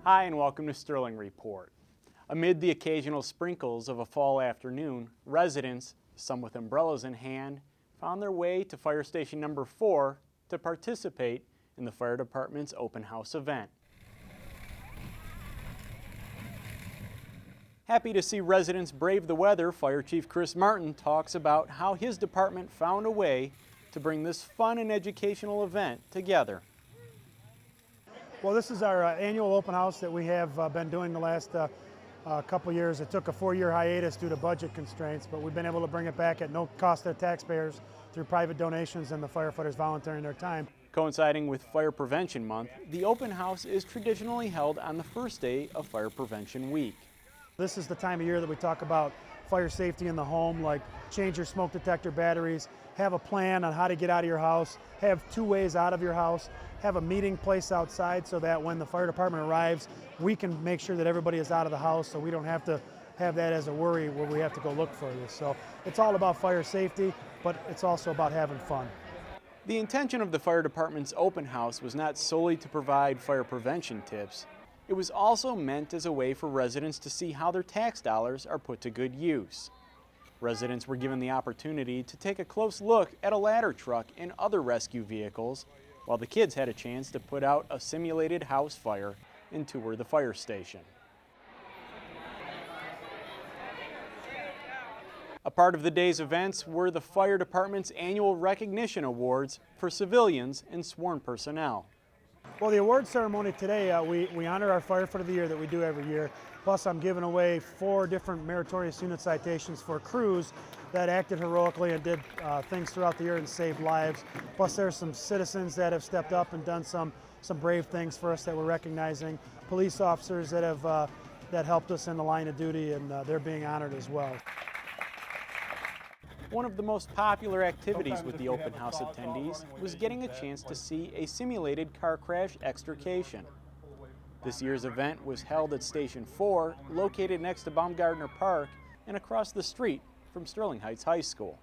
Hi and welcome to Sterling Report. Amid the occasional sprinkles of a fall afternoon, residents, some with umbrellas in hand, found their way to Fire Station number 4 to participate in the fire department's open house event. Happy to see residents brave the weather, Fire Chief Chris Martin talks about how his department found a way to bring this fun and educational event together. Well, this is our annual open house that we have been doing the last couple years. It took a 4-year hiatus due to budget constraints, but we've been able to bring it back at no cost to taxpayers through private donations and the firefighters volunteering their time. Coinciding with Fire Prevention Month, the open house is traditionally held on the first day of Fire Prevention Week. This is the time of year that we talk about fire safety in the home, like change your smoke detector batteries, have a plan on how to get out of your house, have 2 ways out of your house, have a meeting place outside so that when the fire department arrives, we can make sure that everybody is out of the house so we don't have to have that as a worry where we have to go look for you. So it's all about fire safety, but it's also about having fun. The intention of the fire department's open house was not solely to provide fire prevention tips. It was also meant as a way for residents to see how their tax dollars are put to good use. Residents were given the opportunity to take a close look at a ladder truck and other rescue vehicles, while the kids had a chance to put out a simulated house fire and tour the fire station. A part of the day's events were the fire department's annual recognition awards for civilians and sworn personnel. Well, the award ceremony today, we honor our firefighter of the year that we do every year. Plus, I'm giving away 4 different meritorious unit citations for crews that acted heroically and did things throughout the year and saved lives. Plus, there's some citizens that have stepped up and done some brave things for us that we're recognizing. Police officers that have that helped us in the line of duty, and they're being honored as well. One of the most popular activities with the open house attendees was getting a chance to see a simulated car crash extrication. This year's event was held at Station 4, located next to Baumgardner Park and across the street from Sterling Heights High School.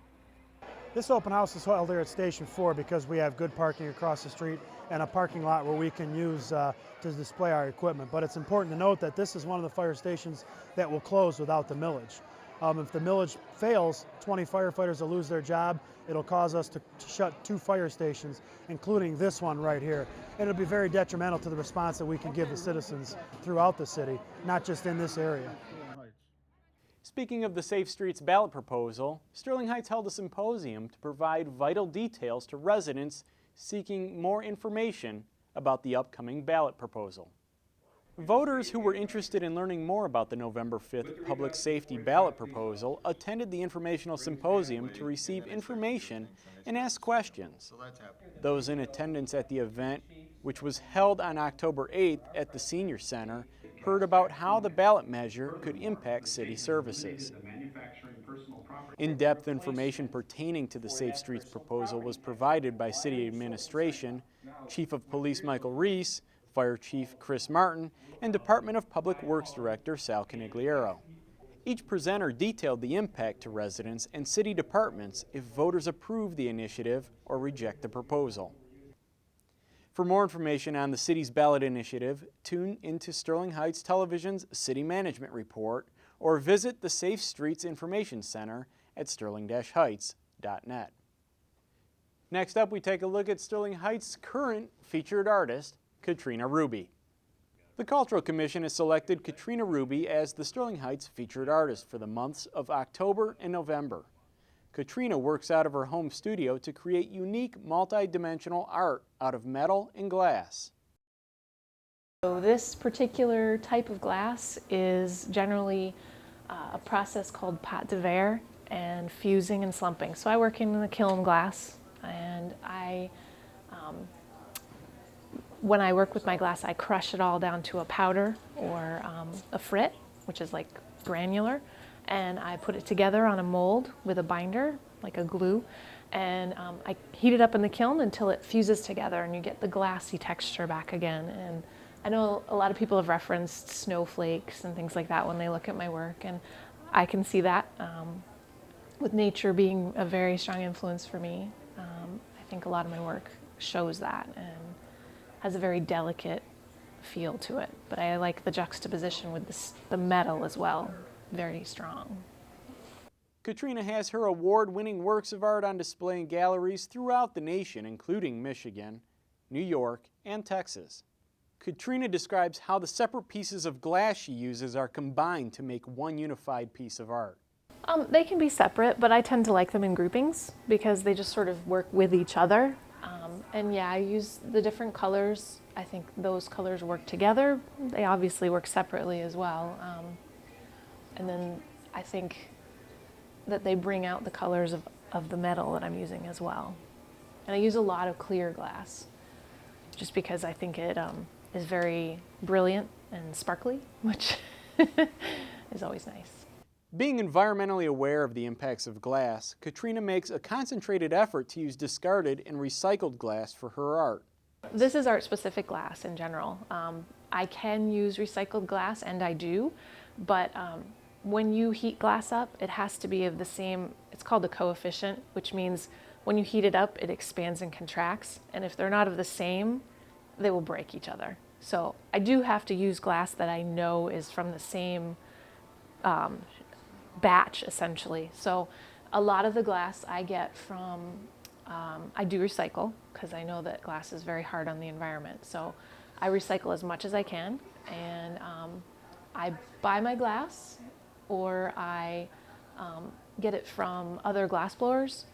This open house is held here at Station 4 because we have good parking across the street and a parking lot where we can use to display our equipment. But it's important to note that this is one of the fire stations that will close without the millage. If the millage fails, 20 firefighters will lose their job. It'll cause us to shut 2 fire stations, including this one right here. And it'll be very detrimental to the response that we can give the citizens throughout the city, not just in this area. Speaking of the Safe Streets ballot proposal, Sterling Heights held a symposium to provide vital details to residents seeking more information about the upcoming ballot proposal. Voters who were interested in learning more about the November 5th public safety ballot proposal attended the informational symposium to receive information and ask questions. Those in attendance at the event, which was held on October 8th at the Senior Center, heard about how the ballot measure could impact city services. In-depth information pertaining to the Safe Streets proposal was provided by City Administration, Chief of Police Michael Reese, Fire Chief Chris Martin, and Department of Public Works Director Sal Canigliaro. Each presenter detailed the impact to residents and city departments if voters approve the initiative or reject the proposal. For more information on the city's ballot initiative, tune into Sterling Heights Television's City Management Report or visit the Safe Streets Information Center at sterling-heights.net. Next up, we take a look at Sterling Heights' current featured artist, Katrina Ruby. The Cultural Commission has selected Katrina Ruby as the Sterling Heights featured artist for the months of October and November. Katrina works out of her home studio to create unique multi-dimensional art out of metal and glass. So this particular type of glass is generally a process called pot de verre and fusing and slumping. So I work in the kiln glass, and when I work with my glass, I crush it all down to a powder or a frit, which is like granular, and I put it together on a mold with a binder, like a glue, and I heat it up in the kiln until it fuses together and you get the glassy texture back again. And I know a lot of people have referenced snowflakes and things like that when they look at my work, and I can see that with nature being a very strong influence for me. I think a lot of my work shows that and has a very delicate feel to it. But I like the juxtaposition with the metal as well, very strong. Katrina has her award-winning works of art on display in galleries throughout the nation, including Michigan, New York, and Texas. Katrina describes how the separate pieces of glass she uses are combined to make one unified piece of art. They can be separate, but I tend to like them in groupings because they just sort of work with each other. And yeah, I use the different colors. I think those colors work together. They obviously work separately as well. And then I think that they bring out the colors of the metal that I'm using as well. And I use a lot of clear glass just because I think it is very brilliant and sparkly, which is always nice. Being environmentally aware of the impacts of glass, Katrina makes a concentrated effort to use discarded and recycled glass for her art. This is art-specific glass in general. I can use recycled glass, and I do, but when you heat glass up, it has to be of the same, it's called a coefficient, which means when you heat it up, it expands and contracts, and if they're not of the same, they will break each other. So I do have to use glass that I know is from the same batch, essentially. So a lot of the glass I get from, I do recycle because I know that glass is very hard on the environment. So I recycle as much as I can, and I buy my glass, or I get it from other glass blowers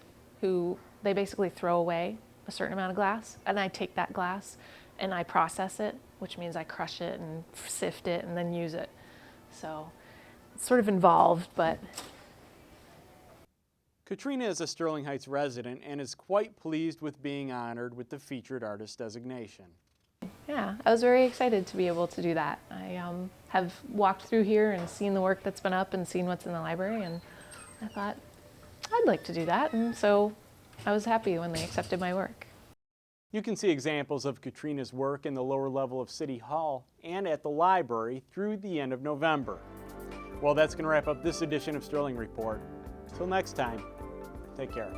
who they basically throw away a certain amount of glass, and I take that glass and I process it, which means I crush it and sift it and then use it. So it's sort of involved, but. Katrina is a Sterling Heights resident and is quite pleased with being honored with the Featured Artist designation. Yeah, I was very excited to be able to do that. I have walked through here and seen the work that's been up and seen what's in the library, and I thought I'd like to do that, and so I was happy when they accepted my work. You can see examples of Katrina's work in the lower level of City Hall and at the library through the end of November. Well, that's going to wrap up this edition of Sterling Report. Till next time, take care.